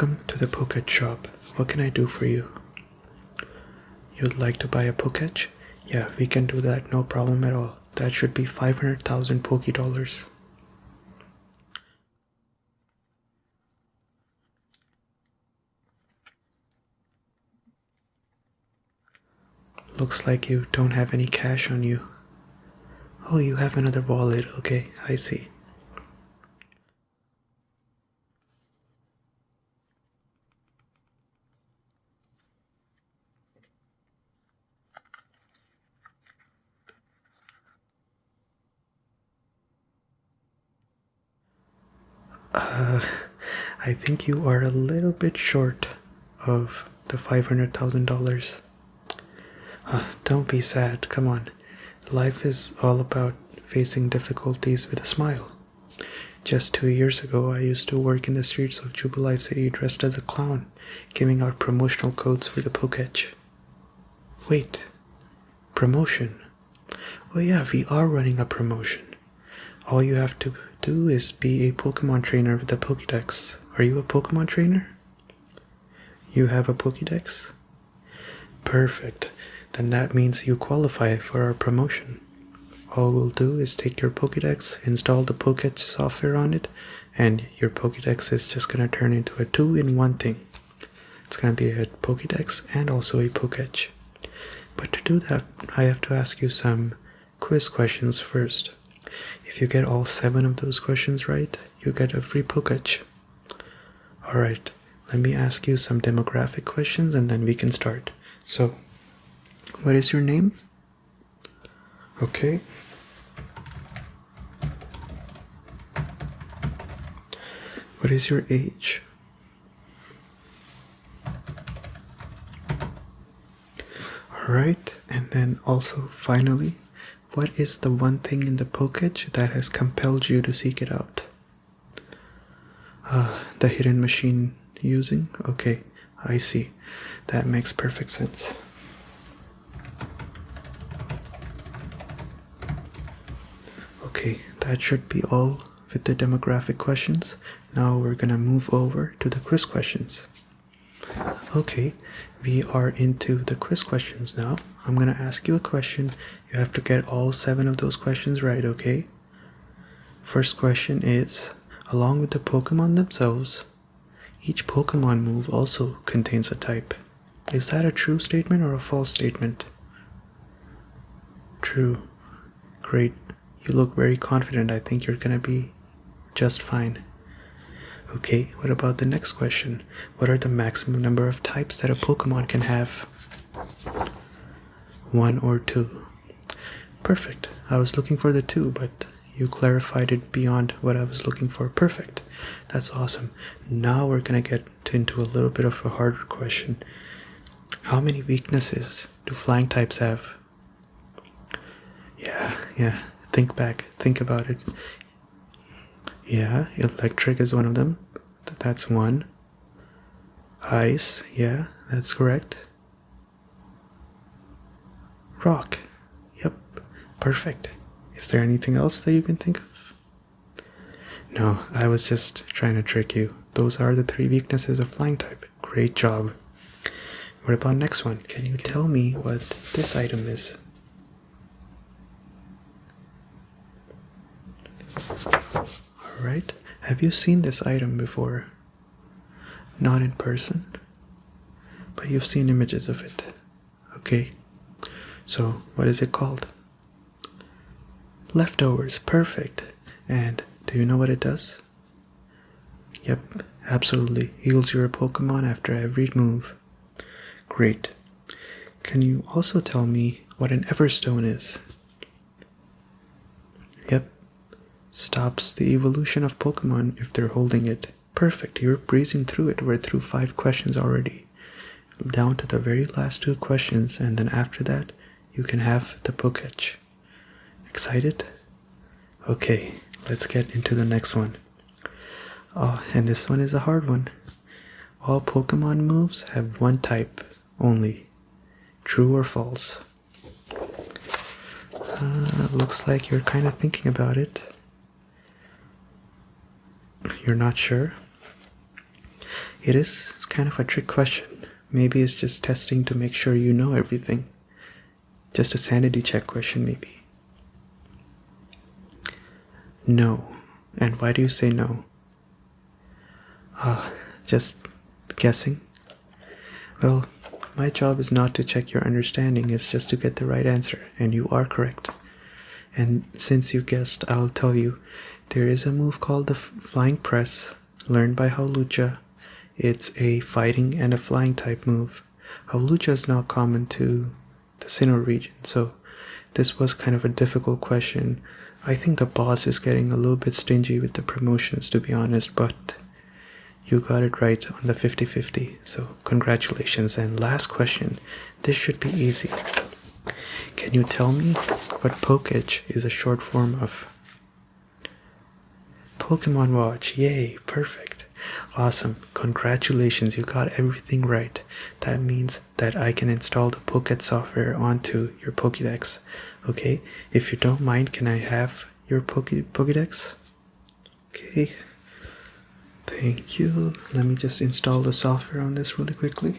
Welcome to the Poketch shop. What can I do for you? You'd like to buy a Poketch? Yeah, we can do that, no problem at all. That should be 500,000 Poke dollars. Looks like you don't have any cash on you. Oh, you have another wallet. Okay, I see. I think you are a little bit short of the $500,000. Don't be sad, come on. Life is all about facing difficulties with a smile. Just 2 years ago, I used to work in the streets of Jubilife City dressed as a clown, giving out promotional codes for the Poketch. Wait, promotion? Oh yeah, we are running a promotion. All you have to do is be a Pokemon trainer with a Pokédex. Are you a Pokemon trainer? You have a Pokédex? Perfect. Then that means you qualify for our promotion. All we'll do is take your Pokédex, install the Poketch software on it, and your Pokédex is just going to turn into a 2-in-1 thing. It's going to be a Pokédex and also a Poketch. But to do that, I have to ask you some quiz questions first. If you get all 7 of those questions right, you get a free Poketch. Alright, let me ask you some demographic questions and then we can start. So, what is your name? Okay. What is your age? Alright, and then also finally, what is the one thing in the Poketch that has compelled you to seek it out? The hidden machine using? Okay, I see. That makes perfect sense. Okay, that should be all with the demographic questions. Now we're gonna move over to the quiz questions. Okay, we are into the quiz questions now. I'm gonna ask you a question. You have to get all 7 of those questions right, okay? First question is, along with the Pokemon themselves, each Pokemon move also contains a type. Is that a true statement or a false statement? True. Great. You look very confident. I think you're gonna be just fine. Okay, what about the next question? What are the maximum number of types that a Pokemon can have? 1 or 2. Perfect. I was looking for the 2, but you clarified it beyond what I was looking for. Perfect. That's awesome. Now we're gonna get into a little bit of a harder question. How many weaknesses do flying types have? Yeah. Think back. Think about it. Yeah, electric is one of them. That's 1. Ice, yeah, that's correct. Rock, yep, perfect. Is there anything else that you can think of? No, I was just trying to trick you. Those are the 3 weaknesses of flying type. Great job. What about next one? Can you tell me what this item is? Alright, have you seen this item before? Not in person, but you've seen images of it. Okay, so what is it called? Leftovers, perfect. And do you know what it does? Yep, absolutely. Heals your Pokemon after every move. Great. Can you also tell me what an Everstone is? Yep. Stops the evolution of Pokemon if they're holding it. Perfect, you're breezing through it. We're through 5 questions already. Down to the very last 2 questions, and then after that, you can have the Poketch. Excited? Okay, let's get into the next one. Oh, and this one is a hard one. All Pokemon moves have 1 type only. True or false? Looks like you're kind of thinking about it. You're not sure? It's kind of a trick question. Maybe it's just testing to make sure you know everything. Just a sanity check question, maybe. No. And why do you say no? Just guessing? Well, my job is not to check your understanding, it's just to get the right answer, and you are correct. And since you guessed, I'll tell you, there is a move called the flying press, learned by Haulucha. It's a fighting and a flying type move. Haulucha is not common to the Sinnoh region, so this was kind of a difficult question. I think the boss is getting a little bit stingy with the promotions, to be honest, but you got it right on the 50-50, so congratulations. And last question, this should be easy. Can you tell me what Poketch is a short form of? Pokemon Watch, yay, perfect. Awesome, congratulations, you got everything right. That means that I can install the Poketch software onto your Pokédex. Okay, if you don't mind, can I have your Pokédex? Okay, thank you. Let me just install the software on this really quickly.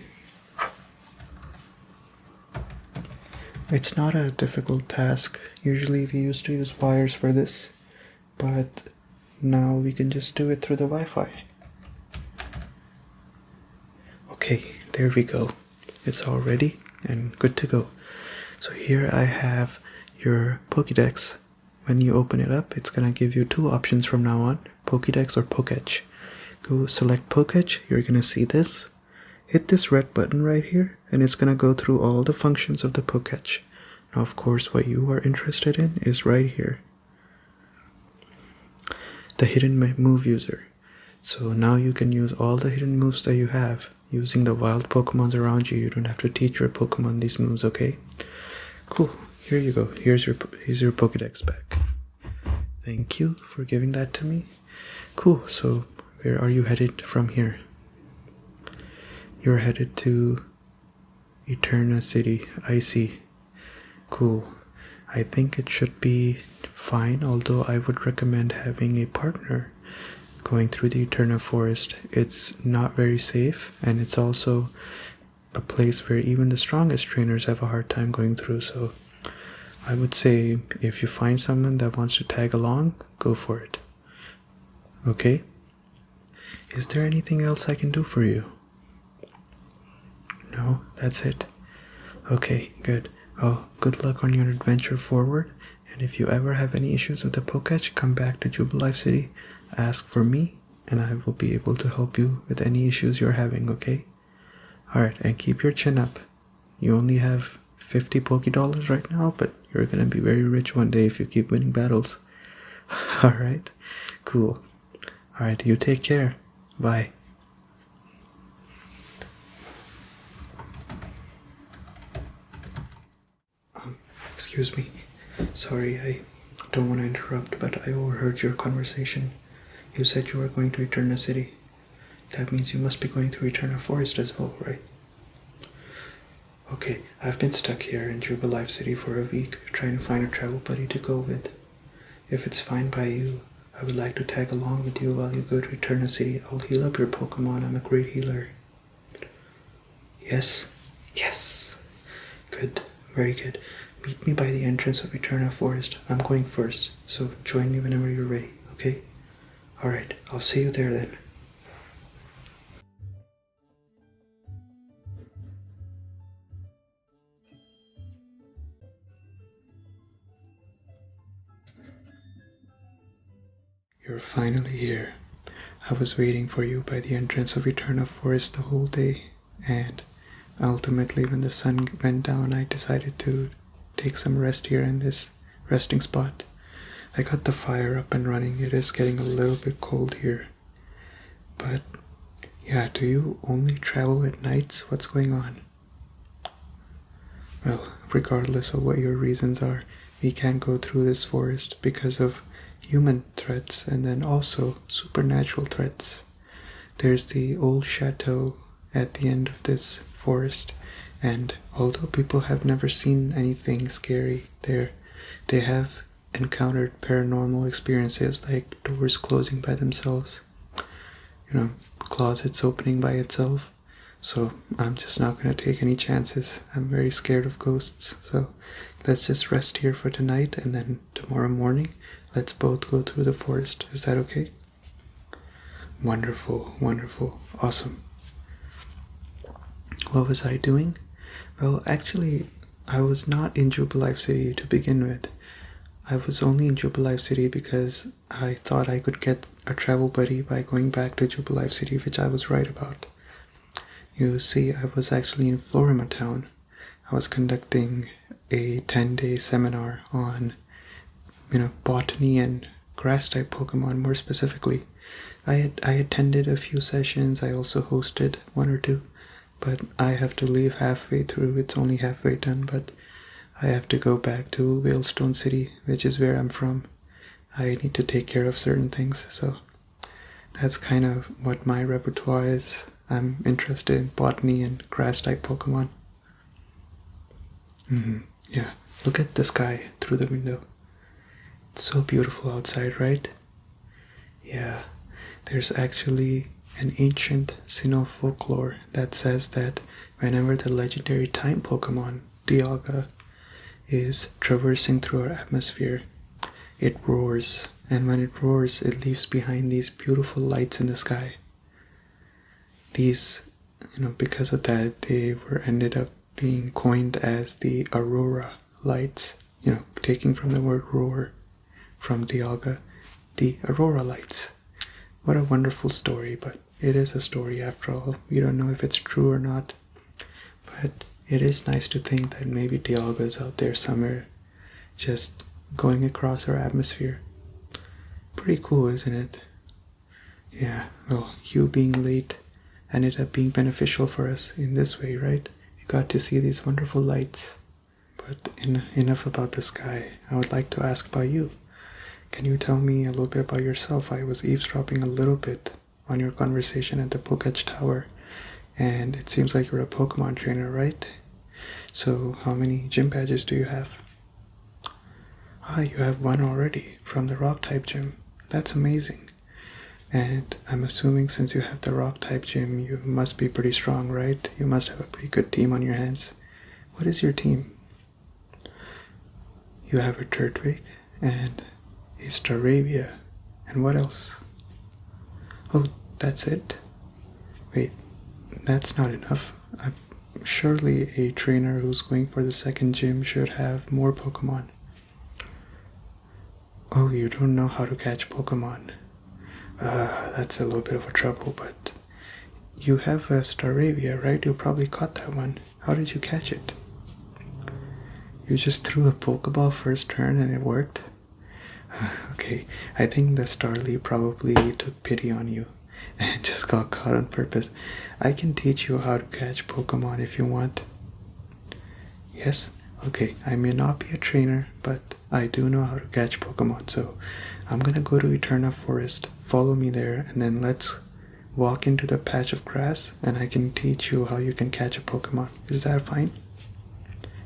It's not a difficult task. Usually we used to use wires for this, but now we can just do it through the Wi-Fi. Okay, there we go. It's all ready and good to go. So here I have your Pokédex. When you open it up, it's gonna give you two options from now on, Pokédex or Poketch. Go select Poketch, you're gonna see this. Hit this red button right here, and it's gonna go through all the functions of the Poketch. Now, of course, what you are interested in is right here, the hidden move user. So now you can use all the hidden moves that you have using the wild Pokemons around you. You don't have to teach your Pokemon these moves, okay? Cool. Here you go. Here's your Pokédex back. Thank you for giving that to me. Cool. So where are you headed from here? You're headed to Eterna City. I see. Cool. I think it should be fine, although I would recommend having a partner going through the Eterna Forest. It's not very safe, and it's also a place where even the strongest trainers have a hard time going through, so I would say if you find someone that wants to tag along, go for it. Okay? Is there anything else I can do for you? No, that's it. Okay, good. Oh, good luck on your adventure forward, and if you ever have any issues with the Poketch, come back to Jubilife City, ask for me, and I will be able to help you with any issues you're having, okay? Alright, and keep your chin up. You only have 50 Pokédollars right now, but you're gonna be very rich one day if you keep winning battles. Alright, cool. Alright, you take care. Bye. Excuse me. Sorry, I don't want to interrupt, but I overheard your conversation. You said you were going to Eterna City. That means you must be going through Eterna Forest as well, right? Okay, I've been stuck here in Jubilife City for a week, trying to find a travel buddy to go with. If it's fine by you, I would like to tag along with you while you go to Eterna City. I'll heal up your Pokemon. I'm a great healer. Yes? Yes. Good. Very good. Meet me by the entrance of Eterna Forest. I'm going first, so join me whenever you're ready, okay? Alright, I'll see you there then. You're finally here. I was waiting for you by the entrance of Eterna Forest the whole day, and ultimately when the sun went down, I decided to take some rest here in this resting spot. I got the fire up and running. It is getting a little bit cold here. But yeah, do you only travel at nights? What's going on? Well, regardless of what your reasons are, we can't go through this forest because of human threats and then also supernatural threats. There's the Old Chateau at the end of this forest, and although people have never seen anything scary there, they have encountered paranormal experiences like doors closing by themselves. closets opening by itself. So I'm just not going to take any chances. I'm very scared of ghosts. So let's just rest here for tonight, and then tomorrow morning, let's both go through the forest. Is that okay? Wonderful, wonderful, awesome. What was I doing? Well, actually, I was not in Jubilife City to begin with. I was only in Jubilife City because I thought I could get a travel buddy by going back to Jubilife City, which I was right about. You see, I was actually in Florima Town. I was conducting a 10-day seminar on, botany and grass-type Pokemon more specifically. I attended a few sessions. I also hosted one or two, but I have to leave halfway through. It's only halfway done, but I have to go back to Whalestone City, which is where I'm from. I need to take care of certain things, so that's kind of what my repertoire is. I'm interested in botany and grass-type Pokemon. Yeah, look at the sky through the window. It's so beautiful outside, right? Yeah, there's actually an ancient Sinnoh folklore that says that whenever the legendary time Pokemon, Dialga, is traversing through our atmosphere, it roars, and when it roars, it leaves behind these beautiful lights in the sky. These, because of that, they were ended up being coined as the Aurora lights, taking from the word roar from Dialga, the Aurora lights. What a wonderful story, but it is a story after all. We don't know if it's true or not, but it is nice to think that maybe Dialga is out there somewhere, just going across our atmosphere. Pretty cool, isn't it? Yeah, well, you being late ended up being beneficial for us in this way, right? You got to see these wonderful lights. But enough about the sky. I would like to ask about you. Can you tell me a little bit about yourself? I was eavesdropping a little bit on your conversation at the Poketch Tower, and it seems like you're a Pokemon trainer, right? So how many gym badges do you have? You have one already from the Rock-type gym. That's amazing. And I'm assuming since you have the Rock-type gym, you must be pretty strong, right? You must have a pretty good team on your hands. What is your team? You have a Turtwig and a Staravia. And what else? Oh, that's it? Wait, that's not enough. Surely a trainer who's going for the second gym should have more Pokemon. Oh, you don't know how to catch Pokemon. That's a little bit of a trouble, but you have a Staravia, right? You probably caught that one. How did you catch it? You just threw a Pokeball first turn and it worked? Okay, I think the Starly probably took pity on you and just got caught on purpose. I can teach you how to catch Pokemon if you want. Yes? Okay, I may not be a trainer, but I do know how to catch Pokemon, so I'm gonna go to Eterna Forest, follow me there, and then let's walk into the patch of grass, and I can teach you how you can catch a Pokemon. Is that fine?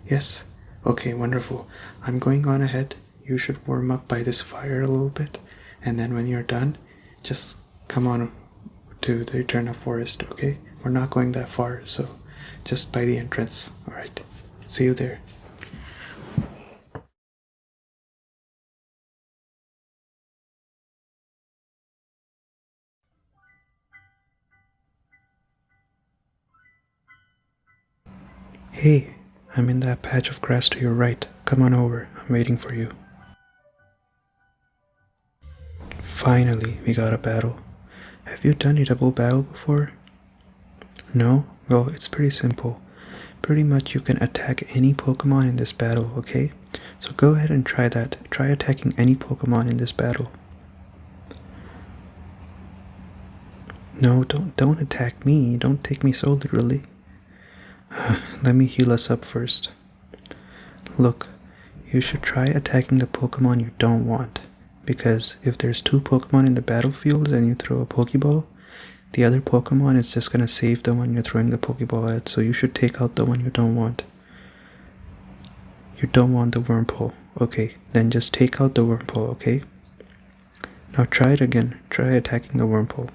Yes? Okay, wonderful. I'm going on ahead. You should warm up by this fire a little bit, and then when you're done, just come on to the Eterna Forest, okay? We're not going that far, so just by the entrance. Alright, see you there. Hey, I'm in that patch of grass to your right. Come on over, I'm waiting for you. Finally, we got a battle. Have you done a double battle before? No? Well, it's pretty simple. Pretty much you can attack any Pokemon in this battle, okay? So go ahead and try that. Try attacking any Pokemon in this battle. No, don't attack me. Don't take me so literally. Let me heal us up first. Look, you should try attacking the Pokemon you don't want. Because if there's two Pokemon in the battlefield and you throw a Pokeball, the other Pokemon is just gonna save the one you're throwing the Pokeball at, so you should take out the one you don't want. You don't want the Wurmple. Okay, then just take out the Wurmple, okay? Now try it again. Try attacking the Wurmple.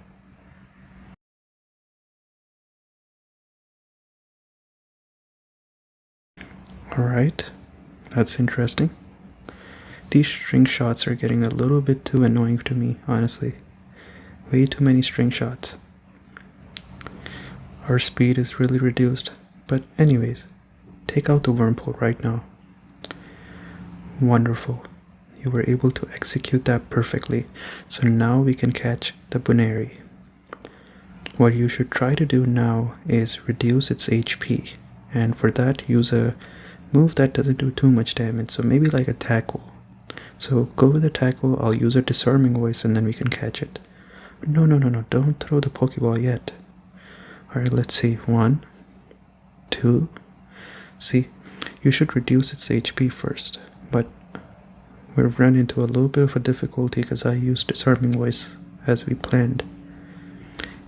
Alright, that's interesting. These string shots are getting a little bit too annoying to me, honestly. Way too many string shots. Our speed is really reduced. But anyways, take out the Wurmple right now. Wonderful. You were able to execute that perfectly. So now we can catch the Buneri. What you should try to do now is reduce its HP. And for that, use a move that doesn't do too much damage. So maybe like a tackle. So go with the tackle, I'll use a disarming voice and then we can catch it. No, don't throw the Pokeball yet. Alright, let's see. 1, 2. See, you should reduce its HP first. But we've run into a little bit of a difficulty because I used disarming voice as we planned.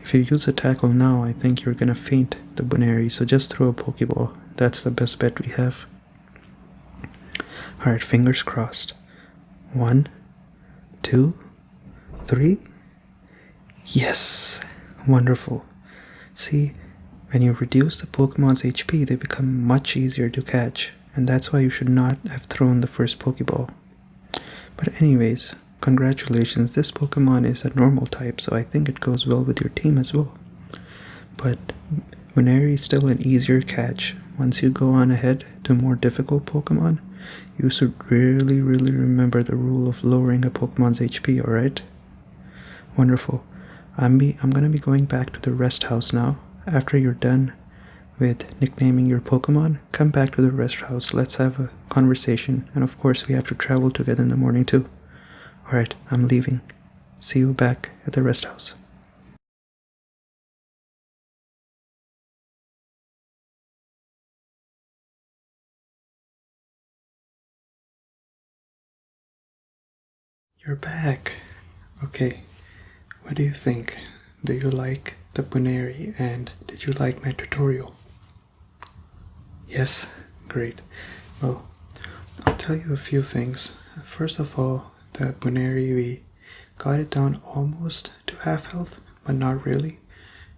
If you use a tackle now, I think you're gonna faint the Buneri, so just throw a Pokeball. That's the best bet we have. Alright, fingers crossed. 1, 2, 3. Yes! Wonderful. See, when you reduce the Pokemon's HP, they become much easier to catch, and that's why you should not have thrown the first Pokeball. But anyways, congratulations, this Pokemon is a normal type, so I think it goes well with your team as well. But Buneri is still an easier catch. Once you go on ahead to more difficult Pokemon, you should really remember the rule of lowering a Pokemon's HP, alright? Wonderful. I'm gonna be going back to the rest house now. After you're done with nicknaming your Pokemon, come back to the rest house. Let's have a conversation. And of course, we have to travel together in the morning too. Alright, I'm leaving. See you back at the rest house. You're back. Okay, what do you think? Do you like the Buneri and did you like my tutorial? Yes? Great. Well, I'll tell you a few things. First of all, the Buneri, we got it down almost to half health, but not really.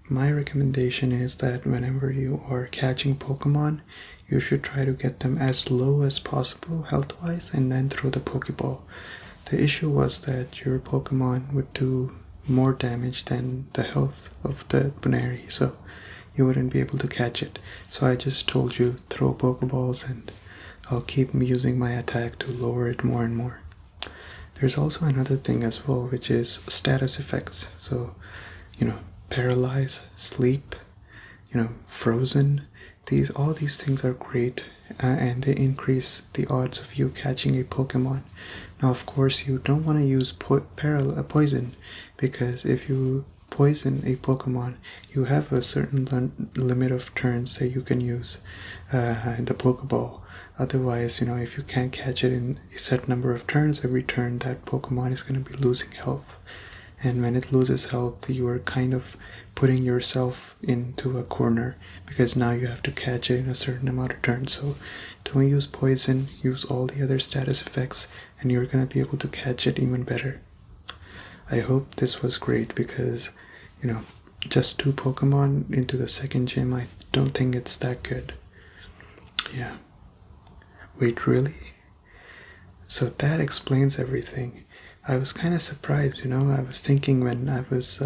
My recommendation is that whenever you are catching Pokemon, you should try to get them as low as possible health-wise and then throw the Pokeball. The issue was that your Pokemon would do more damage than the health of the Buneri, so you wouldn't be able to catch it. So I just told you throw Pokeballs and I'll keep using my attack to lower it more and more. There's also another thing as well, which is status effects. So, paralyze, sleep, frozen. All these things are great and they increase the odds of you catching a Pokemon. Now, of course, you don't want to use poison, because if you poison a Pokemon, you have a certain limit of turns that you can use the Pokeball. Otherwise, if you can't catch it in a set number of turns, every turn that Pokemon is going to be losing health. And when it loses health, you are kind of putting yourself into a corner, because now you have to catch it in a certain amount of turns. So don't use poison, use all the other status effects, and you're going to be able to catch it even better. I hope this was great, because, just 2 Pokemon into the second gym, I don't think it's that good. Yeah. Wait, really? So that explains everything. I was kind of surprised, I was thinking when I was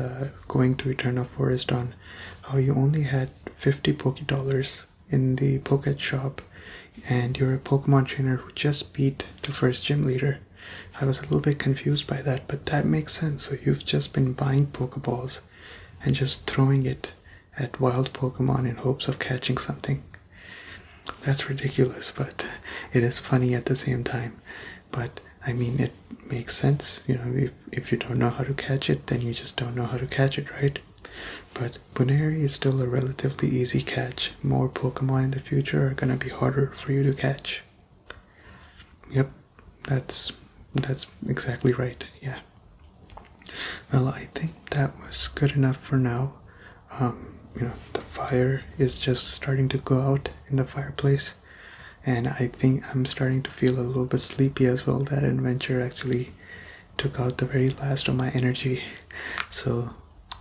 going to Eterna Forest on how you only had 50 Poké-Dollars in the Poketch shop, and you're a Pokemon trainer who just beat the first gym leader. I was a little bit confused by that, but that makes sense. So you've just been buying Pokeballs and just throwing it at wild Pokemon in hopes of catching something. That's ridiculous, but it is funny at the same time. But I mean, it makes sense. If you don't know how to catch it, then you just don't know how to catch it, right? But Buneri is still a relatively easy catch. More Pokemon in the future are gonna be harder for you to catch. Yep, that's exactly right, yeah. Well, I think that was good enough for now. The fire is just starting to go out in the fireplace, and I think I'm starting to feel a little bit sleepy as well. That adventure actually took out the very last of my energy, so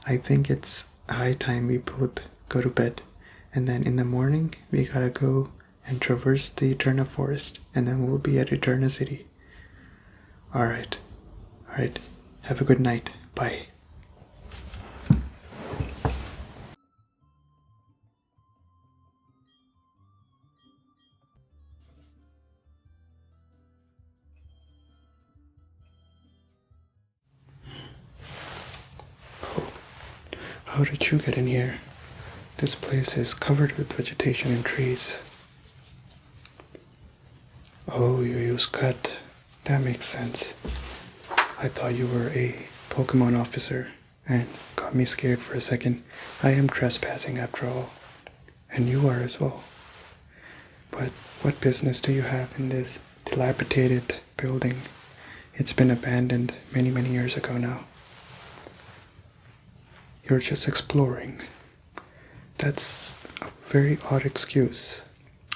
I think it's high time we both go to bed, and then in the morning we gotta go and traverse the Eterna forest, and then we'll be at Eterna City. Alright. Alright. Have a good night. Bye. Oh, how did you get in here? This place is covered with vegetation and trees. Oh, you use cut. That makes sense. I thought you were a Pokemon officer and got me scared for a second. I am trespassing after all. And you are as well. But what business do you have in this dilapidated building? It's been abandoned many, many years ago now. You're just exploring. That's a very odd excuse.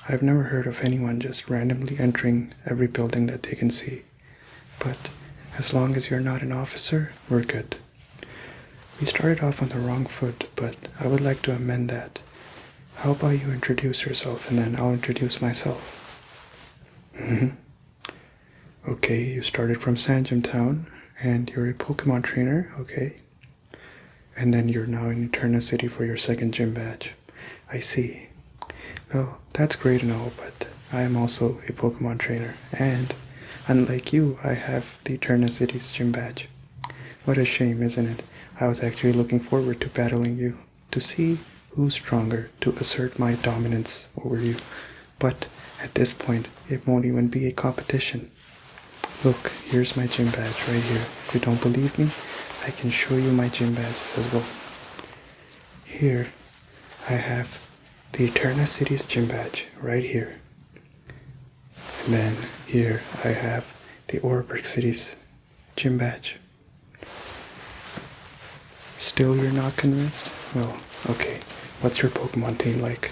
I've never heard of anyone just randomly entering every building that they can see. But as long as you're not an officer, we're good. We started off on the wrong foot, but I would like to amend that. How about you introduce yourself and then I'll introduce myself? Okay, you started from Sanjam Town and you're a Pokemon trainer, okay. And then you're now in Eterna City for your second gym badge. I see. Well, that's great and all, but I am also a Pokemon trainer, and unlike you, I have the Eterna City's gym badge. What a shame, isn't it? I was actually looking forward to battling you, to see who's stronger, to assert my dominance over you. But at this point, it won't even be a competition. Look, here's my gym badge right here. If you don't believe me, I can show you my gym badges as well. Here, I have the Eterna City's gym badge right here. And then here I have the Oreburg City's gym badge. Still you're not convinced? Well, okay. What's your Pokemon team like?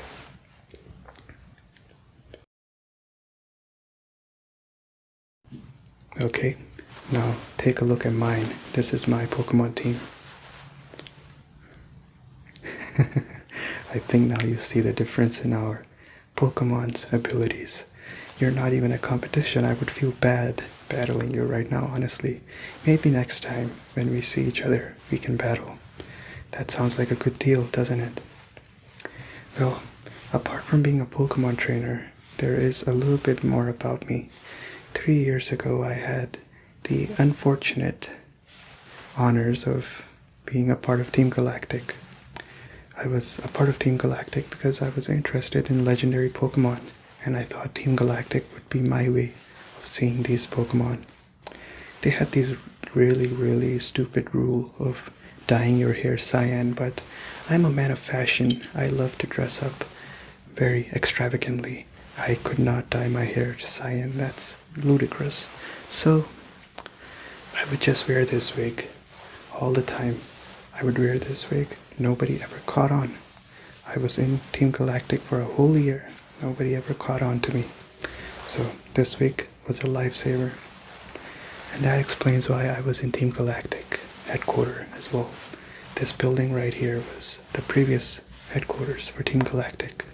Okay, now take a look at mine. This is my Pokemon team. I think now you see the difference in our Pokemon's abilities. You're not even a competition. I would feel bad battling you right now, honestly. Maybe next time, when we see each other, we can battle. That sounds like a good deal, doesn't it? Well, apart from being a Pokemon trainer, there is a little bit more about me. 3 years ago, I had the unfortunate honors of being a part of Team Galactic. I was a part of Team Galactic because I was interested in legendary Pokemon, and I thought Team Galactic would be my way of seeing these Pokemon. They had this really, really stupid rule of dyeing your hair cyan, but I'm a man of fashion. I love to dress up very extravagantly. I could not dye my hair cyan. That's ludicrous. So I would just wear this wig all the time. I would wear this wig. Nobody ever caught on. I was in Team Galactic for a whole year. Nobody ever caught on to me. So this wig was a lifesaver. And that explains why I was in Team Galactic headquarters as well. This building right here was the previous headquarters for Team Galactic.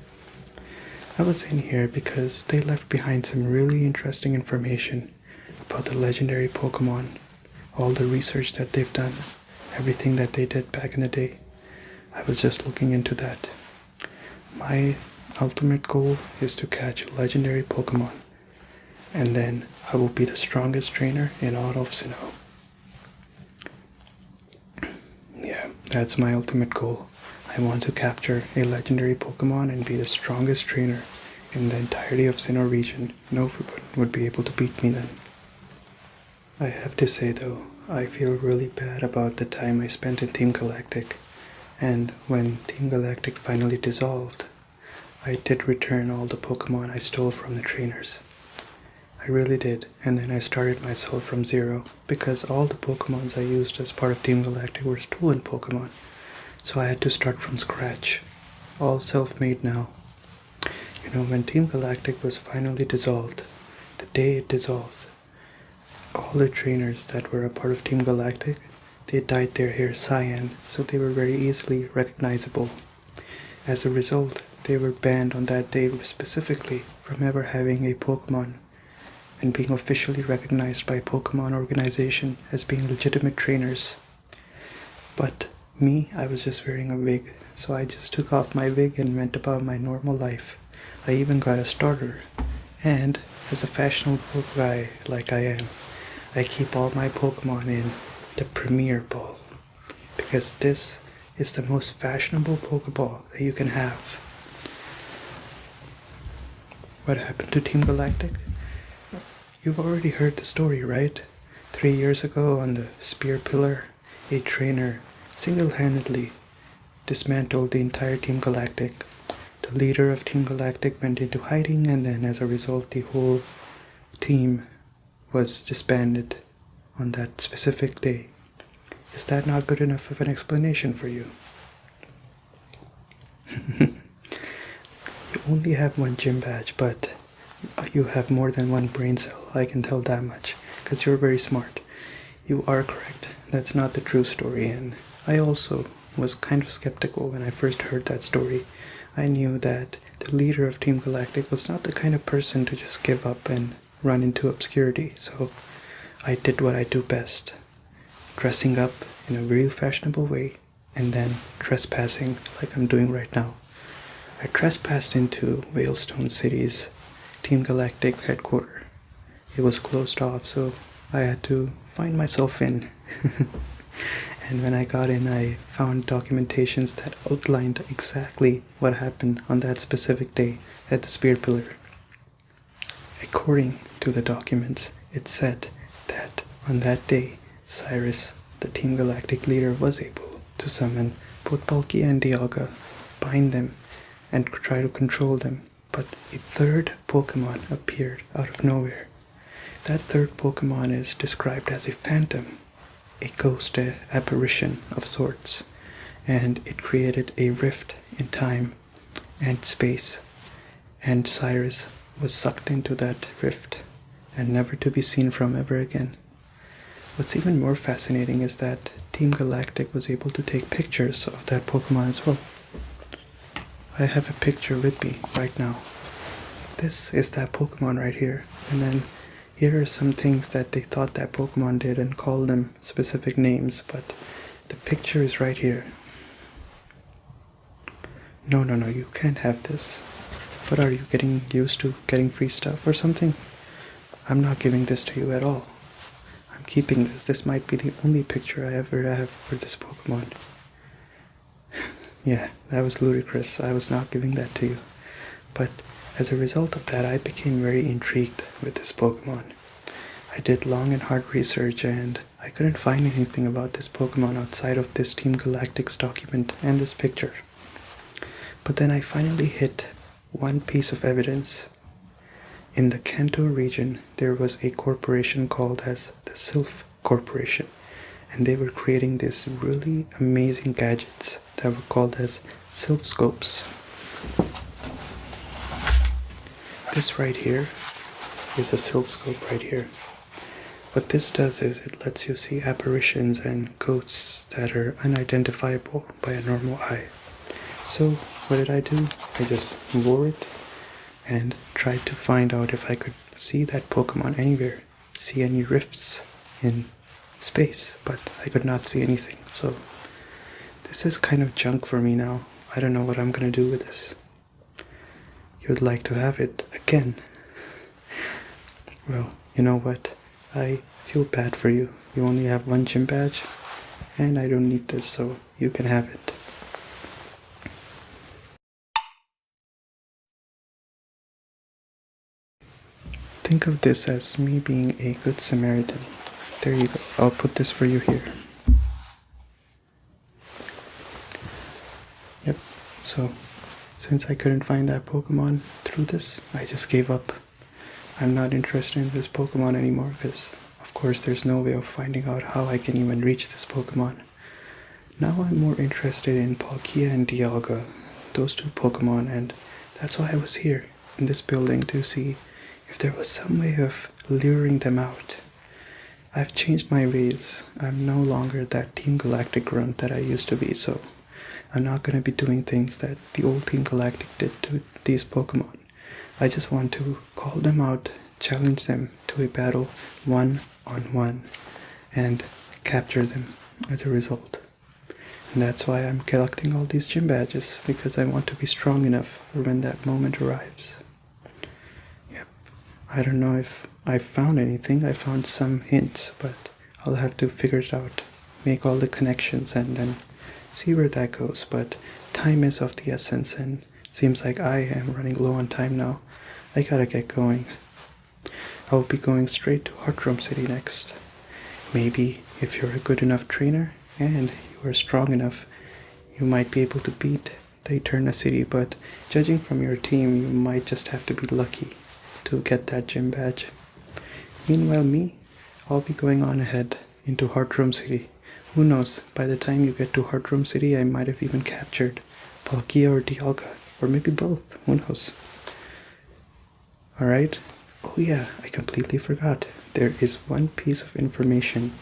I was in here because they left behind some really interesting information about the legendary Pokemon, all the research that they've done, everything that they did back in the day. I was just looking into that. My ultimate goal is to catch a legendary Pokemon, and then I will be the strongest trainer in all of Sinnoh. Yeah, that's my ultimate goal. I want to capture a legendary Pokemon and be the strongest trainer in the entirety of Sinnoh region. Nobody would be able to beat me then. I have to say though, I feel really bad about the time I spent in Team Galactic. And when Team Galactic finally dissolved, I did return all the Pokemon I stole from the trainers. I really did, and then I started myself from zero, because all the Pokemons I used as part of Team Galactic were stolen Pokemon. So I had to start from scratch, all self-made now. You know, when Team Galactic was finally dissolved, the day it dissolved, all the trainers that were a part of Team Galactic, they dyed their hair cyan, so they were very easily recognizable. As a result, they were banned on that day specifically from ever having a Pokemon and being officially recognized by Pokemon organization as being legitimate trainers. But me, I was just wearing a wig, so I just took off my wig and went about my normal life. I even got a starter, and as a fashionable guy like I am, I keep all my Pokemon in the Premier Ball, because this is the most fashionable Pokeball that you can have. What happened to Team Galactic? You've already heard the story, right? 3 years ago on the Spear Pillar, a trainer single-handedly dismantled the entire Team Galactic. The leader of Team Galactic went into hiding, and then as a result the whole team was disbanded on that specific day. Is that not good enough of an explanation for you? You only have one gym badge, but you have more than one brain cell, I can tell that much, because you're very smart. You are correct. That's not the true story, and I also was kind of skeptical when I first heard that story. I knew that the leader of Team Galactic was not the kind of person to just give up and run into obscurity, so I did what I do best, dressing up in a real fashionable way and then trespassing like I'm doing right now. I trespassed into Whalestone City's Team Galactic headquarters. It was closed off, so I had to find myself in. And when I got in, I found documentations that outlined exactly what happened on that specific day at the Spear Pillar. According to the documents, it said that on that day, Cyrus, the Team Galactic leader, was able to summon both Palkia and Dialga, bind them, and try to control them. But a third Pokemon appeared out of nowhere. That third Pokemon is described as a phantom, a ghost, an apparition of sorts, and it created a rift in time and space, and Cyrus was sucked into that rift and never to be seen from ever again. What's even more fascinating is that Team Galactic was able to take pictures of that Pokemon as well. I have a picture with me right now. This is that Pokemon right here, and then here are some things that they thought that Pokemon did and called them specific names, but the picture is right here. No, you can't have this. What are you, getting used to getting free stuff or something? I'm not giving this to you at all. I'm keeping this. This might be the only picture I ever have for this Pokemon. Yeah, that was ludicrous. I was not giving that to you. But as a result of that, I became very intrigued with this Pokemon. I did long and hard research, and I couldn't find anything about this Pokemon outside of this Team Galactic's document and this picture. But then I finally hit one piece of evidence. In the Kanto region, there was a corporation called as the Sylph Corporation, and they were creating these really amazing gadgets that were called as Sylph Scopes. This right here is a Sylph Scope right here. What this does is it lets you see apparitions and ghosts that are unidentifiable by a normal eye. So what did I do? I just wore it and tried to find out if I could see that Pokemon anywhere, see any rifts in space, but I could not see anything. So this is kind of junk for me now. I don't know what I'm gonna do with this. You'd like to have it again. Well, you know what? I feel bad for you. You only have one gym badge, and I don't need this, so you can have it. Think of this as me being a good Samaritan. There you go. I'll put this for you here. Yep. So, since I couldn't find that Pokemon through this, I just gave up. I'm not interested in this Pokemon anymore because, of course, there's no way of finding out how I can even reach this Pokemon. Now I'm more interested in Palkia and Dialga, those two Pokemon, and that's why I was here in this building to see if there was some way of luring them out. I've changed my ways. I'm no longer that Team Galactic grunt that I used to be, so I'm not going to be doing things that the old Team Galactic did to these Pokemon. I just want to call them out, challenge them to a battle one-on-one, and capture them as a result. And that's why I'm collecting all these gym badges, because I want to be strong enough for when that moment arrives. Yep. I don't know if I found anything. I found some hints, but I'll have to figure it out, make all the connections, and then see where that goes. But time is of the essence, and it seems like I am running low on time now. I gotta get going. I'll be going straight to Heartdrum City next. Maybe if you're a good enough trainer and you are strong enough, you might be able to beat the Eterna City, but judging from your team, you might just have to be lucky to get that gym badge. Meanwhile, I'll be going on ahead into Heartdrum City. Who knows, by the time you get to Heartdrum City, I might have even captured Palkia or Dialga, or maybe both, who knows. Alright, oh yeah, I completely forgot. There is one piece of information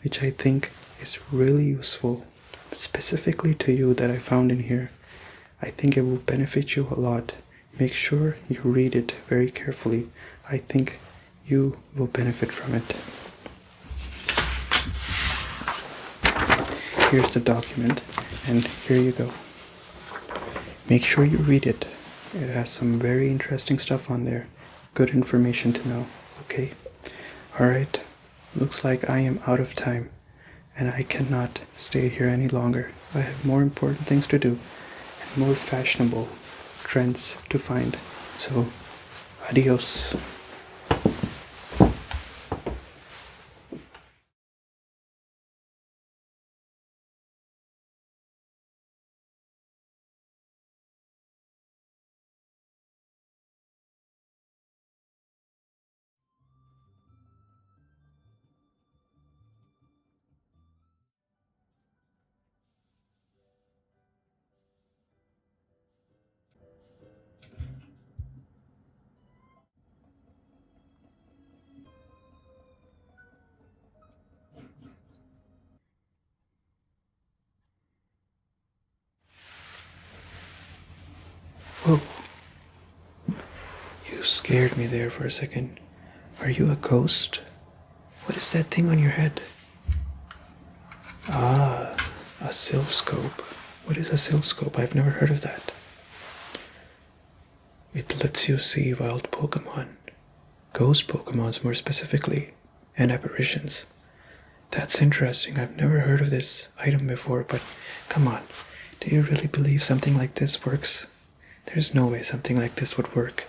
which I think is really useful, specifically to you, that I found in here. I think it will benefit you a lot. Make sure you read it very carefully. I think you will benefit from it. Here's the document, and here you go. Make sure you read it. It has some very interesting stuff on there. Good information to know, okay? Alright, looks like I am out of time, and I cannot stay here any longer. I have more important things to do, and more fashionable trends to find. So, adios. Whoa. You scared me there for a second. Are you a ghost? What is that thing on your head? Ah, a sylph scope. What is a sylph scope? I've never heard of that. It lets you see wild Pokemon. Ghost Pokemons more specifically. And apparitions. That's interesting. I've never heard of this item before, but come on. Do you really believe something like this works? There's no way something like this would work.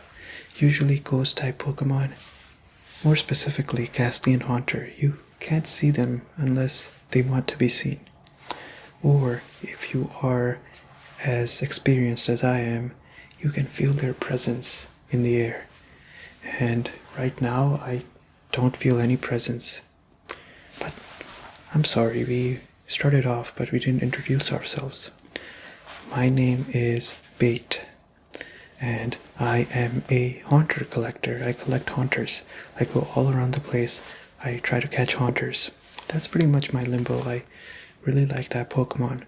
Usually ghost-type Pokemon, more specifically Ghastly and Haunter, you can't see them unless they want to be seen. Or, if you are as experienced as I am, you can feel their presence in the air. And right now, I don't feel any presence. But I'm sorry, we started off, but we didn't introduce ourselves. My name is Bait. And I am a haunter collector. I collect haunters. I go all around the place. I try to catch haunters. That's pretty much my limbo. I really like that Pokemon.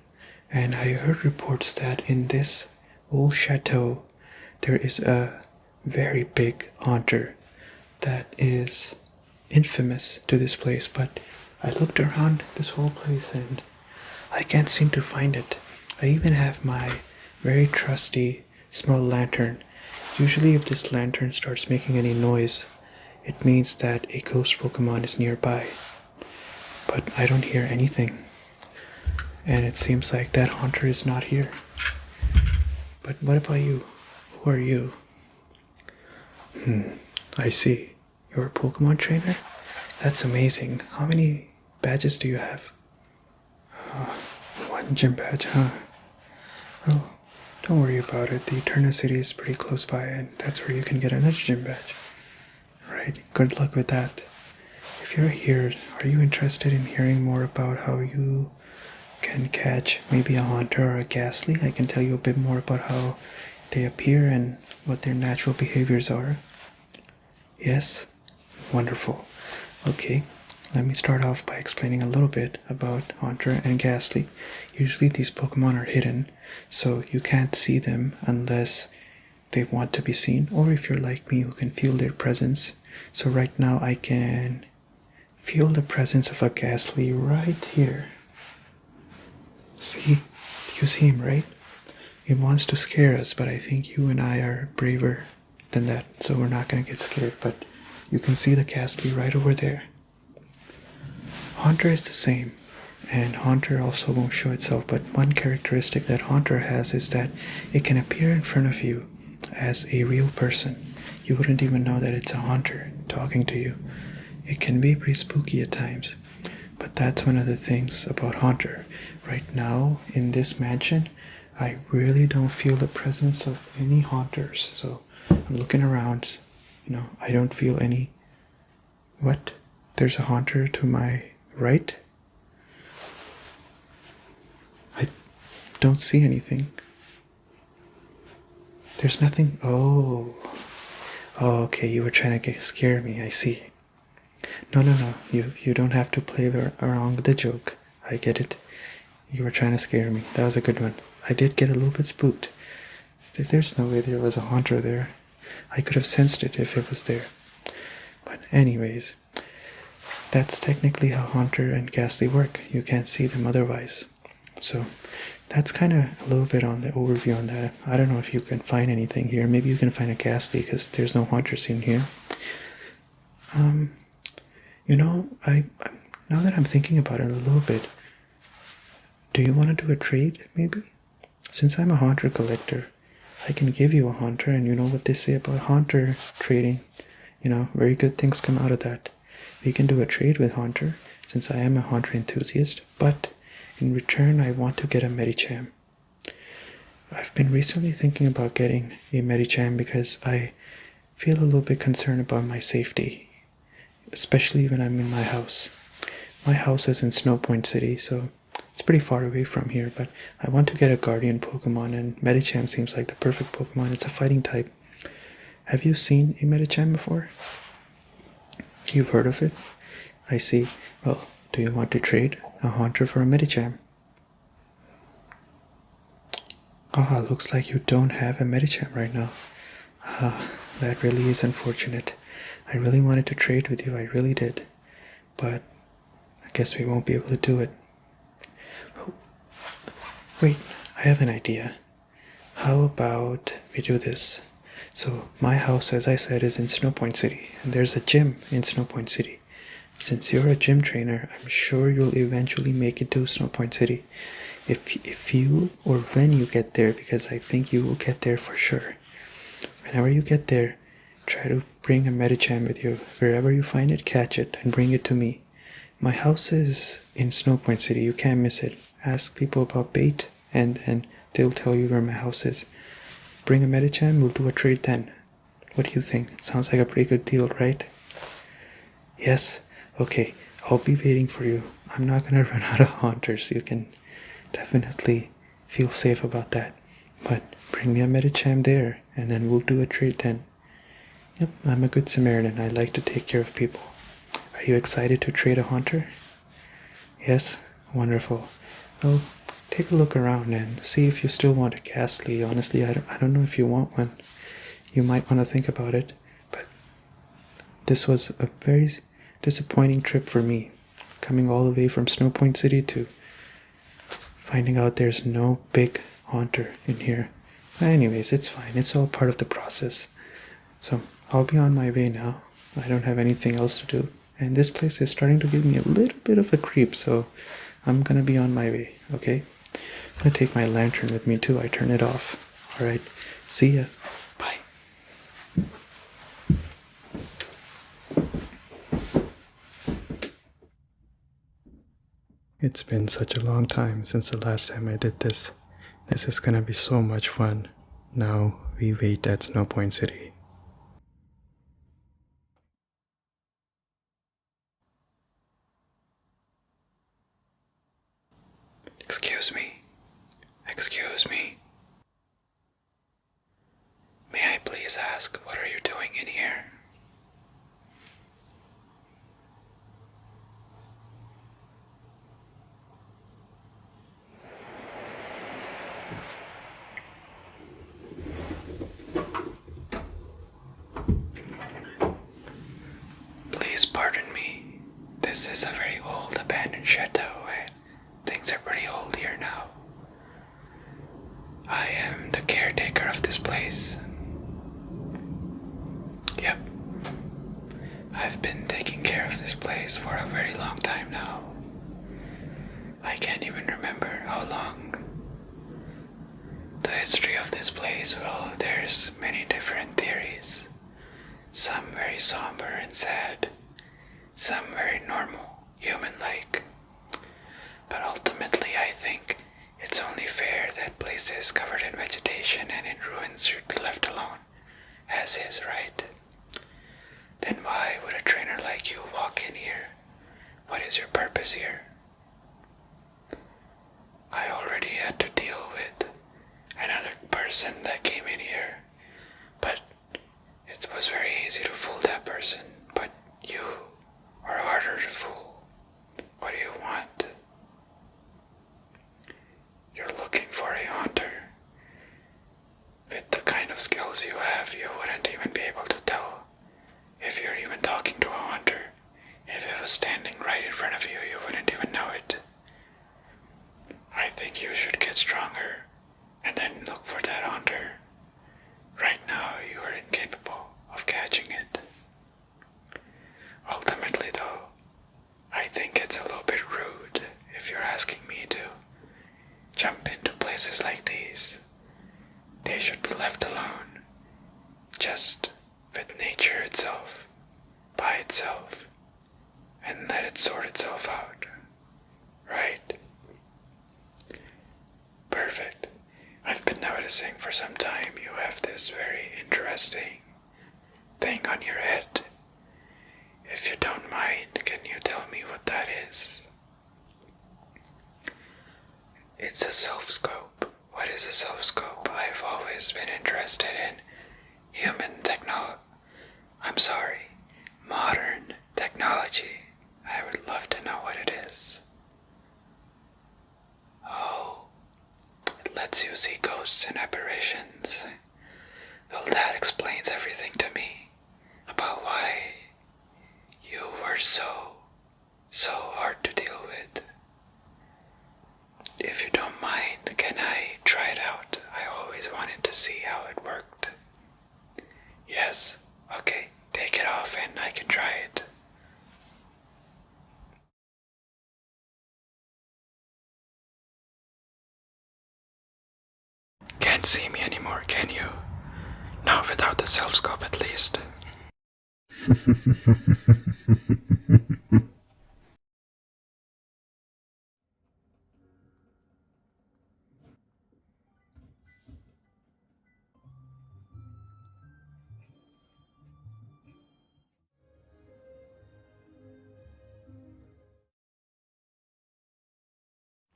And I heard reports that in this Old Chateau, there is a very big haunter that is infamous to this place. But I looked around this whole place and I can't seem to find it. I even have my very trusty small lantern. Usually if this lantern starts making any noise, it means that a ghost Pokemon is nearby. But I don't hear anything. And it seems like that haunter is not here. But what about you? Who are you? I see. You're a Pokemon trainer? That's amazing. How many badges do you have? One gym badge, huh? Oh, don't worry about it. The Eterna City is pretty close by, and that's where you can get another gym badge. Right, good luck with that. If you're here, are you interested in hearing more about how you can catch maybe a Haunter or a Ghastly? I can tell you a bit more about how they appear and what their natural behaviors are. Yes? Wonderful. Okay, let me start off by explaining a little bit about Haunter and Ghastly. Usually these Pokemon are hidden, so you can't see them unless they want to be seen, or if you're like me who can feel their presence. So right now I can feel the presence of a Ghastly right here. See? You see him, right? It wants to scare us, but I think you and I are braver than that, so we're not going to get scared. But you can see the Ghastly right over there. Haunter is the same, and Haunter also won't show itself, but one characteristic that Haunter has is that it can appear in front of you as a real person. You wouldn't even know that it's a Haunter talking to you. It can be pretty spooky at times, but that's one of the things about Haunter. Right now, in this mansion, I really don't feel the presence of any Haunters, so I'm looking around, I don't feel any. What? There's a Haunter to my right? I don't see anything. There's nothing. Oh, okay, you were trying to scare me, I see. No, you don't have to play around with the joke. I get it. You were trying to scare me. That was a good one. I did get a little bit spooked. There's no way there was a Haunter there. I could have sensed it if it was there. But anyways, that's technically how Haunter and Ghastly work. You can't see them otherwise. So that's kind of a little bit on the overview on that. I don't know if you can find anything here. Maybe you can find a Ghastly because there's no Haunters in here. I now that I'm thinking about it a little bit, do you want to do a trade, maybe? Since I'm a Haunter collector, I can give you a Haunter, and you know what they say about Haunter trading. Very good things come out of that. We can do a trade with Haunter, since I am a Haunter enthusiast, but in return I want to get a Medicham. I've been recently thinking about getting a Medicham because I feel a little bit concerned about my safety, especially when I'm in my house. My house is in Snow Point City, so it's pretty far away from here, but I want to get a Guardian Pokemon, and Medicham seems like the perfect Pokemon. It's a fighting type. Have you seen a Medicham before? You've heard of it? I see. Well, do you want to trade a Haunter for a Medicham? Looks like you don't have a Medicham right now. That really is unfortunate. I really wanted to trade with you, I really did. But I guess we won't be able to do it. Oh, wait, I have an idea. How about we do this? So my house, as I said, is in Snow Point City, and there's a gym in Snow Point City. Since you're a gym trainer, I'm sure you'll eventually make it to Snow Point City. If you, or when you get there, because I think you will get there for sure. Whenever you get there, try to bring a Medicham with you. Wherever you find it, catch it and bring it to me. My house is in Snow Point City, you can't miss it. Ask people about bait, and then they'll tell you where my house is. Bring a Medicham, we'll do a trade then. What do you think? It sounds like a pretty good deal, right? Yes? Okay, I'll be waiting for you. I'm not gonna run out of Haunters. You can definitely feel safe about that. But bring me a Medicham there, and then we'll do a trade then. Yep, I'm a good Samaritan. I like to take care of people. Are you excited to trade a Haunter? Yes? Wonderful. Well, take a look around and see if you still want a Ghastly. Honestly, I don't know if you want one. You might want to think about it, but this was a very disappointing trip for me, coming all the way from Snow Point City to finding out there's no big Haunter in here. But anyways, it's fine. It's all part of the process. So I'll be on my way now. I don't have anything else to do. And this place is starting to give me a little bit of a creep, so I'm gonna be on my way, okay? I'm gonna take my lantern with me too. I turn it off. Alright, see ya. Bye. It's been such a long time since the last time I did this. This is gonna be so much fun. Now we wait at Snow Point City. Excuse me. Excuse me. May I please ask, what are you doing in here? this is a very old abandoned chateau, and things are pretty old here now. I am the caretaker of this place. Yep. I've been taking care of this place for a very long time now. I can't even remember how long. The history of this place, well, there's many different theories. Some very somber and sad. Some very normal, human-like. But ultimately, I think it's only fair that places covered in vegetation and in ruins should be left alone, as is, right? Then why would a trainer like you walk in here? What is your purpose here? I already had to deal with another person that came in here, but it was very easy to fool that person, but you are harder to fool. What do you want? You're looking for a hunter. With the kind of skills you have, you wouldn't even be able to tell if you're even talking to a hunter. If it was standing right in front of you, you wouldn't even know it. I think you should get stronger and then look for that hunter. Right now, you are incapable of catching it. Ultimately, though, I think it's a little bit rude if you're asking me to jump into places like these. They should be left alone, just with nature itself, by itself, and let it sort itself out. Right? Perfect. I've been noticing for some time you have this very interesting thing on your head. If you don't mind, can you tell me what that is? It's a self-scope. What is a self-scope? I've always been interested in modern technology. I would love to know what it is. Oh, it lets you see ghosts and apparitions. Well, that explains everything to me about why you were so hard to deal with. If you don't mind, can I try it out? I always wanted to see how it worked. Yes, okay, take it off and I can try it. Can't see me anymore, can you? Not without the self-scope at least.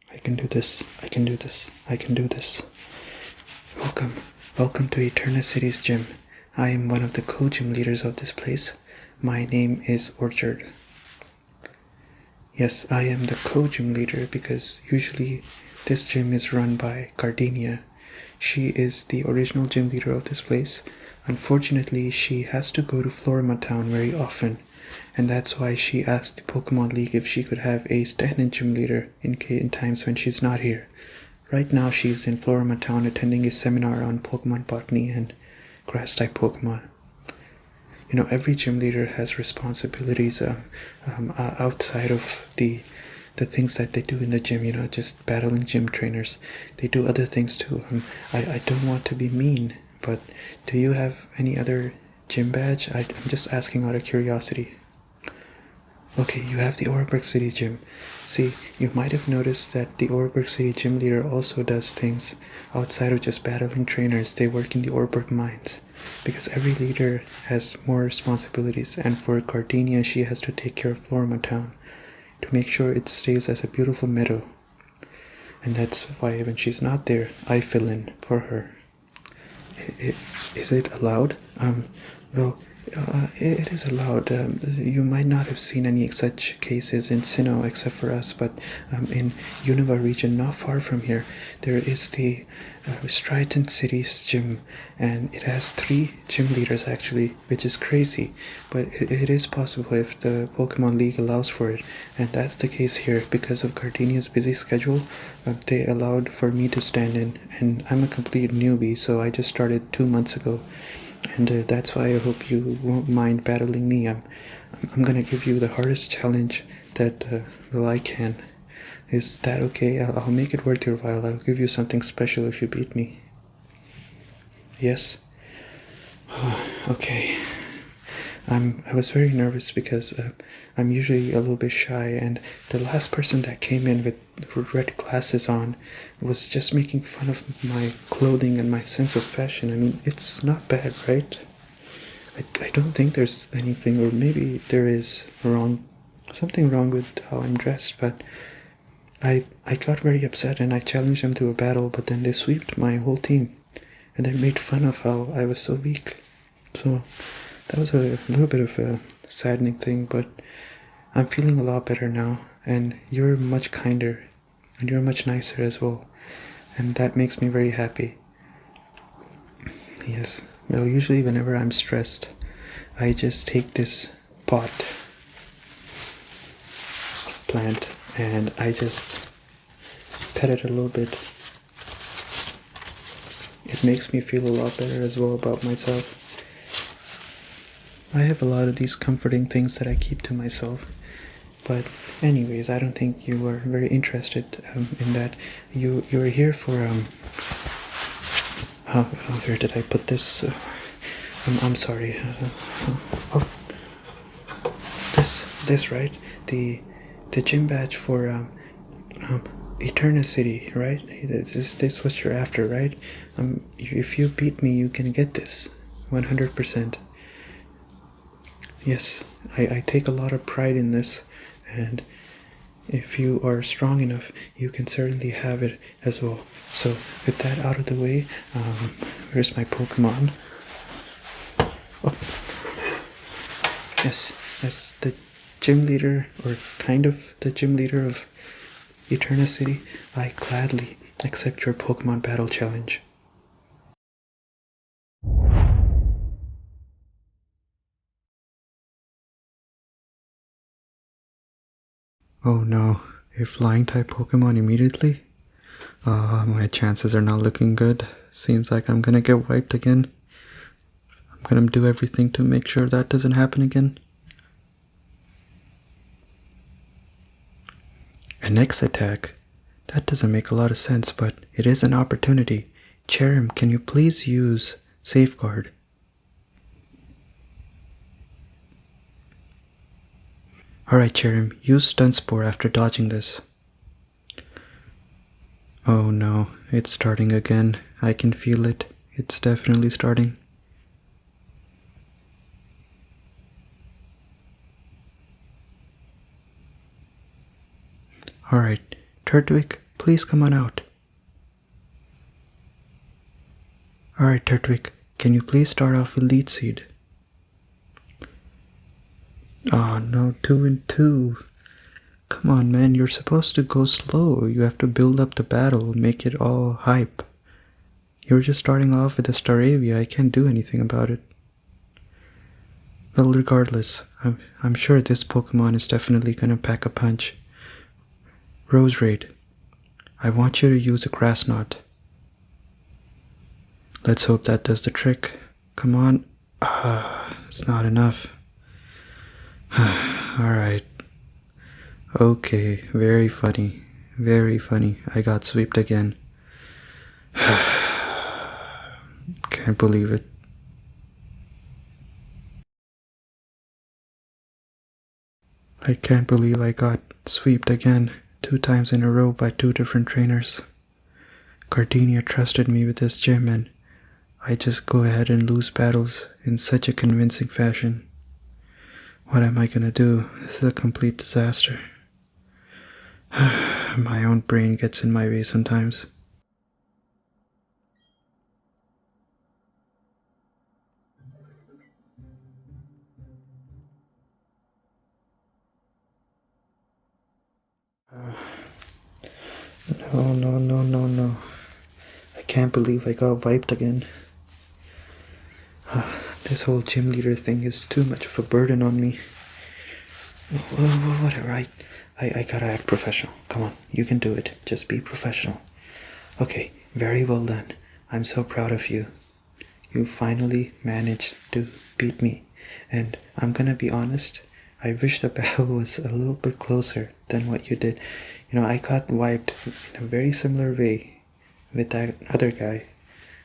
I can do this. I can do this. I can do this. Welcome to Eterna City's gym. I am one of the co-gym leaders of this place. My name is Orchard. Yes, I am the co-gym leader because usually this gym is run by Gardenia. She is the original gym leader of this place. Unfortunately, she has to go to Florima Town very often, and that's why she asked the Pokemon League if she could have a stand-in gym leader in times when she's not here. Right now she's in Florima Town attending a seminar on Pokemon botany and grass-type Pokemon. You know, every gym leader has responsibilities outside of the things that they do in the gym, you know, just battling gym trainers. They do other things too. I don't want to be mean, but do you have any other gym badge? I'm just asking out of curiosity. Okay, you have the Oreburg City Gym. See, you might have noticed that the Oreburg City Gym leader also does things outside of just battling trainers. They work in the Oreburg mines, because every leader has more responsibilities, and for Gardenia, she has to take care of Florima Town to make sure it stays as a beautiful meadow. And that's why when she's not there, I fill in for her. Is it allowed? Well, It is allowed. You might not have seen any such cases in Sinnoh except for us, but in Unova region, not far from here, there is the Eterna City Gym, and it has 3 gym leaders actually, which is crazy. But it is possible if the Pokemon League allows for it, and that's the case here because of Gardenia's busy schedule. They allowed for me to stand in, and I'm a complete newbie, so I just started 2 months ago. And that's why I hope you won't mind battling me. I'm gonna give you the hardest challenge that I can. Is that okay? I'll make it worth your while. I'll give you something special if you beat me. Yes? Okay. I was very nervous because I'm usually a little bit shy, and the last person that came in with red glasses on was just making fun of my clothing and my sense of fashion. I mean, it's not bad, right? I don't think there's anything, or maybe there is something wrong with how I'm dressed, but I got very upset and I challenged them to a battle, but then they swept my whole team, and they made fun of how I was so weak. So that was a little bit of a saddening thing, but I'm feeling a lot better now, and you're much kinder, and you're much nicer as well, and that makes me very happy. Yes, well, usually whenever I'm stressed, I just take this plant, and I just pet it a little bit. It makes me feel a lot better as well about myself. I have a lot of these comforting things that I keep to myself. But anyways, I don't think you are very interested in that. You're here for where did I put this? I'm sorry. Oh, this right? The gym badge for Eterna City, right? This what you're after, right? If you beat me, you can get this, 100%. Yes, I take a lot of pride in this, and if you are strong enough, you can certainly have it as well. So with that out of the way, where's my Pokemon? Oh. Yes, as the gym leader, or kind of the gym leader of Eterna City, I gladly accept your Pokemon battle challenge. Oh no, a flying type Pokemon immediately? My chances are not looking good. Seems like I'm gonna get wiped again. I'm gonna do everything to make sure that doesn't happen again. An X attack? That doesn't make a lot of sense, but it is an opportunity. Cherim, can you please use Safeguard? Alright, Cherim, use Stun Spore after dodging this. Oh no, it's starting again. I can feel it. It's definitely starting. Alright, Turtwig, please come on out. Alright, Turtwig, can you please start off with Lead Seed? Oh no, 2 and 2. Come on, man, you're supposed to go slow. You have to build up the battle, make it all hype. You're just starting off with a Staravia. I can't do anything about it. Well, regardless, I'm sure this Pokemon is definitely gonna pack a punch. Roserade, I want you to use a Grass Knot. Let's hope that does the trick. Come on. It's not enough. Alright. Okay, very funny. Very funny. I got swept again. Can't believe it. I can't believe I got swept again, 2 times in a row by 2 different trainers. Gardenia trusted me with this gym, and I just go ahead and lose battles in such a convincing fashion. What am I gonna do? This is a complete disaster. My own brain gets in my way sometimes. No, no, no, no, no. I can't believe I got wiped again. This whole gym leader thing is too much of a burden on me. Whatever, I gotta act professional. Come on, you can do it. Just be professional. Okay, very well done. I'm so proud of you. You finally managed to beat me. And I'm gonna be honest, I wish the battle was a little bit closer than what you did. You know, I got wiped in a very similar way with that other guy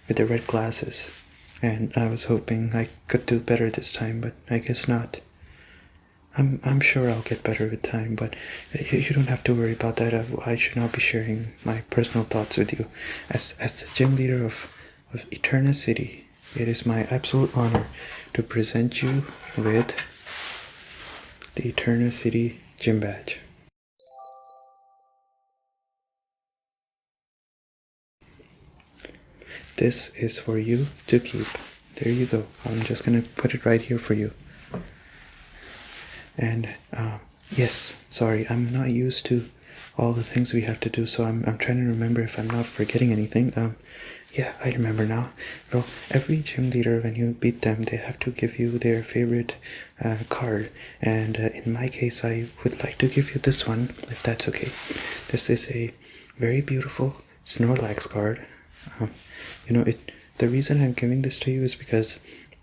with the red glasses. And I was hoping I could do better this time, but I guess not. I'm sure I'll get better with time, but you don't have to worry about that. I should not be sharing my personal thoughts with you. As the gym leader of Eterna City, it is my absolute honor to present you with the Eterna City Gym badge. This is for you to keep. There you go. I'm just gonna put it right here for you. And yes, sorry, I'm not used to all the things we have to do, so I'm trying to remember if I'm not forgetting anything. Yeah, I remember now. Well, every gym leader, when you beat them, they have to give you their favorite card. And in my case, I would like to give you this one, if that's okay. This is a very beautiful Snorlax card. You know, the reason I'm giving this to you is because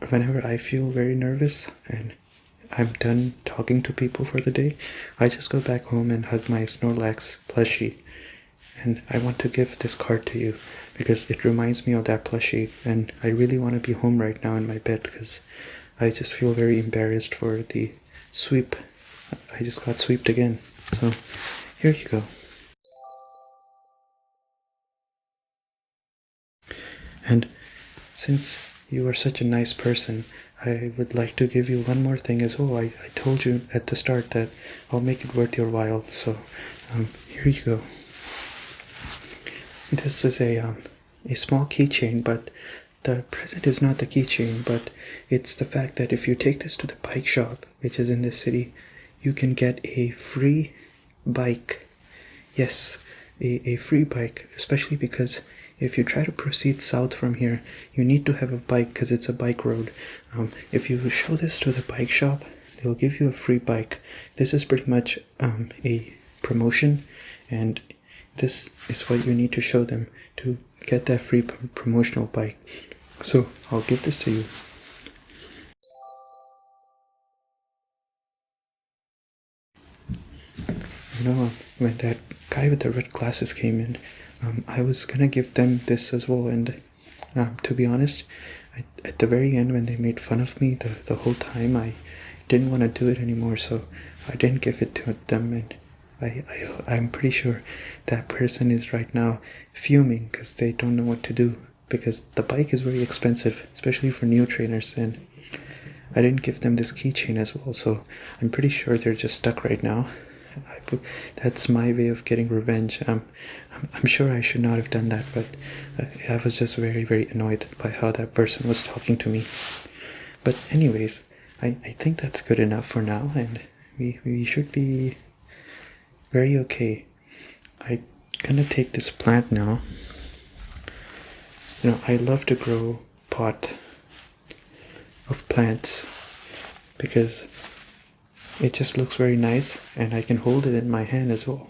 whenever I feel very nervous and I'm done talking to people for the day, I just go back home and hug my Snorlax plushie. And I want to give this card to you because it reminds me of that plushie, and I really want to be home right now in my bed because I just feel very embarrassed for the sweep. I just got sweeped again. So here you go. And since you are such a nice person, I would like to give you one more thing as well. I told you at the start that I'll make it worth your while, so here you go. This is a small keychain, but the present is not the keychain, but it's the fact that if you take this to the bike shop, which is in this city, you can get a free bike. Yes, a free bike, especially because if you try to proceed south from here, you need to have a bike because it's a bike road. If you show this to the bike shop, they'll give you a free bike. This is pretty much a promotion, and this is what you need to show them to get that free promotional bike. So I'll give this to you. You know, when that guy with the red glasses came in, I was gonna give them this as well, and to be honest, at the very end when they made fun of me the whole time, I didn't want to do it anymore, so I didn't give it to them, and I'm pretty sure that person is right now fuming because they don't know what to do, because the bike is very expensive, especially for new trainers, and I didn't give them this keychain as well, so I'm pretty sure they're just stuck right now. That's my way of getting revenge. I'm sure I should not have done that, but I was just very, very annoyed by how that person was talking to me. But anyways, I think that's good enough for now, and we should be very okay. I'm gonna take this plant now. You know, I love to grow pot of plants because it just looks very nice, and I can hold it in my hand as well.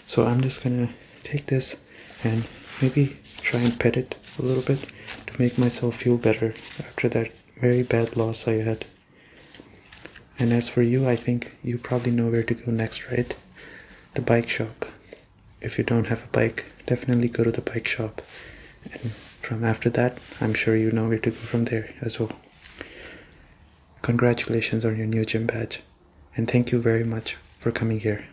So I'm just gonna take this and maybe try and pet it a little bit to make myself feel better after that very bad loss I had. And as for you, I think you probably know where to go next, right? The bike shop. If you don't have a bike, definitely go to the bike shop. And from after that, I'm sure you know where to go from there as well. Congratulations on your new gym badge. And thank you very much for coming here.